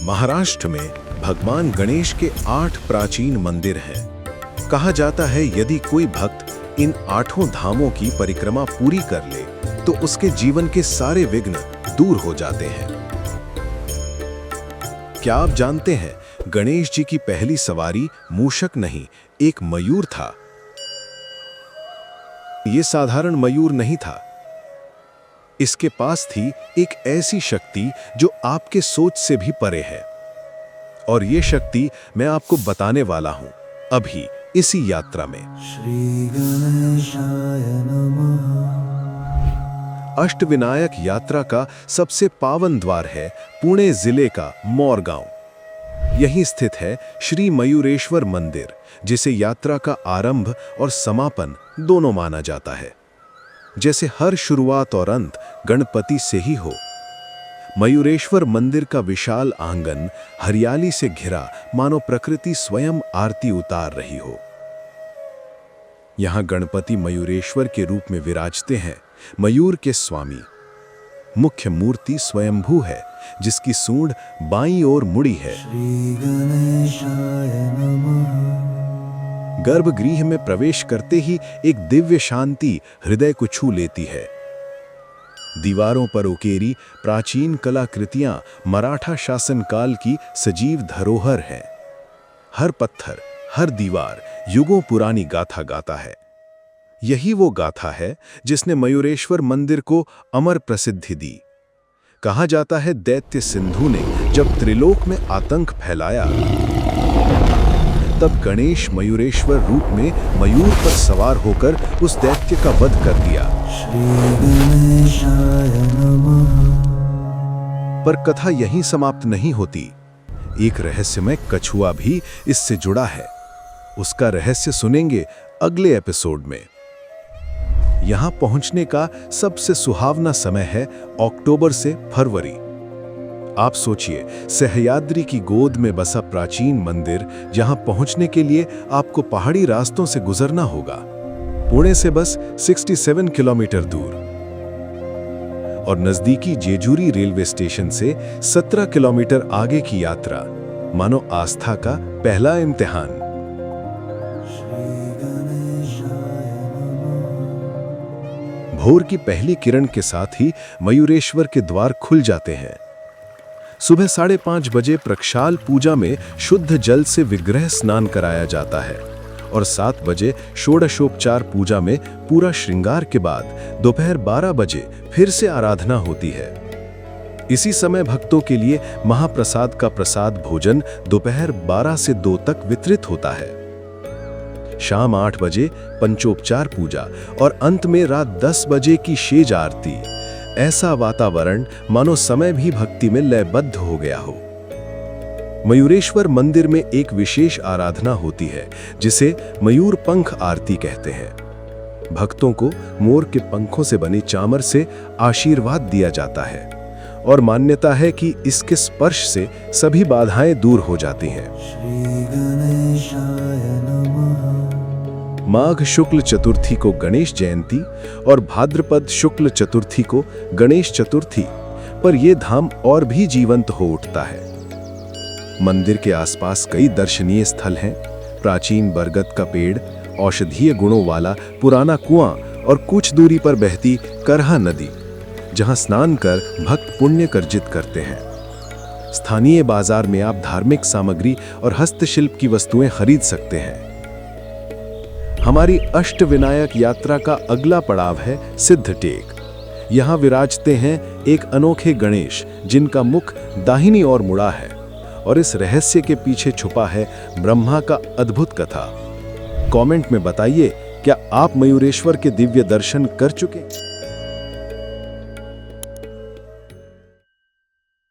महाराष्ट्र में भगवान गणेश के 8 प्राचीन मंदिर हैं। कहा जाता है यदि कोई भक्त इन 8 धामों की परिक्रमा पूरी कर ले तो उसके जीवन के सारे विघ्न दूर हो जाते हैं। क्या आप जानते हैं गणेश जी की पहली सवारी मूषक नहीं, एक मयूर था। ये साधारण मयूर नहीं था। इसके पास थी एक ऐसी शक्ति जो आपके सोच से भी परे है। और ये शक्ति मैं आपको बताने वाला हूं अभी इसी यात्रा में। श्री गणेशाय नमः। अष्टविनायक यात्रा का सबसे पावन द्वार है पुणे जिले का मोरगांव। यहीं स्थित है श्री मयूरेश्वर मंदिर, जिसे यात्रा का आरंभ और समापन दोनों माना जाता है। जैसे हर शुरुआत और अंत गणपति से ही हो। मयूरेश्वर मंदिर का विशाल आंगन हरियाली से घिरा, मानो प्रकृति स्वयं आरती उतार रही हो। यहां गणपति मयूरेश्वर के रूप में विराजते हैं, मयूर के स्वामी। मुख्य मूर्ति स्वयंभू है, जिसकी सूंड बाईं ओर मुड़ी है। श्री गणेशाय नमः। गर्भगृह में प्रवेश करते ही एक दिव्य शांति हृदय को छू लेती है। दीवारों पर उकेरी प्राचीन कलाकृतियां मराठा शासनकाल की सजीव धरोहर हैं। हर पत्थर, हर दीवार युगों पुरानी गाथा गाता है। यही वो गाथा है जिसने मयूरेश्वर मंदिर को अमर प्रसिद्धि दी। कहा जाता है दैत्य सिंधु ने जब त्रिलोक में आतंक फैलाया, तब गणेश मयूरेश्वर रूप में मयूर पर सवार होकर उस दैत्य का वध कर दिया। श्री गणेशाय नमः। पर कथा यहीं समाप्त नहीं होती। एक रहस्यमय कछुआ भी इससे जुड़ा है। उसका रहस्य सुनेंगे अगले एपिसोड में। यहां पहुंचने का सबसे सुहावना समय है अक्टूबर से फरवरी। आप सोचिए, सह्याद्री की गोद में बसा प्राचीन मंदिर, जहां पहुंचने के लिए आपको पहाड़ी रास्तों से गुजरना होगा। पुणे से बस 67 किलोमीटर दूर और नजदीकी जेजूरी रेलवे स्टेशन से 17 किलोमीटर आगे की यात्रा, मानो आस्था का पहला इम्तिहान। भोर की पहली किरण के साथ ही मयूरेश्वर के द्वार खुल जाते हैं। सुबह 5:30 बजे प्रक्षाल पूजा में शुद्ध जल से विग्रह स्नान कराया जाता है और 7 बजे षोडशोपचार पूजा में पूरा श्रृंगार के बाद दोपहर 12 बजे फिर से आराधना होती है। इसी समय भक्तों के लिए महाप्रसाद का प्रसाद भोजन दोपहर 12 से 2 तक वितरित होता है। शाम 8 बजे पंचोपचार पूजा और अंत में रात 10 बजे की शेज आरती। ऐसा वातावरण मानो समय भी भक्ति में लयबद्ध हो गया हो। मयूरेश्वर मंदिर में एक विशेष आराधना होती है, जिसे मयूर पंख आरती कहते हैं। भक्तों को मोर के पंखों से बनी चामर से आशीर्वाद दिया जाता है और मान्यता है कि इसके स्पर्श से सभी बाधाएं दूर हो जाती हैं। श्री गणेशाय नमः। माघ शुक्ल चतुर्थी को गणेश जयंती और भाद्रपद शुक्ल चतुर्थी को गणेश चतुर्थी पर यह धाम और भी जीवंत हो उठता है। मंदिर के आसपास कई दर्शनीय स्थल हैं। प्राचीन बरगद का पेड़, औषधीय गुणों वाला पुराना कुआं और कुछ दूरी पर बहती करहा नदी, जहां स्नान कर भक्त पुण्य अर्जित करते हैं। स्थानीय बाजार में आप धार्मिक सामग्री और हस्तशिल्प की वस्तुएं खरीद सकते हैं। हमारी अष्टविनायक यात्रा का अगला पड़ाव है सिद्धटेक। यहाँ विराजते हैं एक अनोखे गणेश, जिनका मुख दाहिनी ओर मुड़ा है और इस रहस्य के पीछे छुपा है ब्रह्मा का अद्भुत कथा। कमेंट में बताइए, क्या आप मयूरेश्वर के दिव्य दर्शन कर चुके?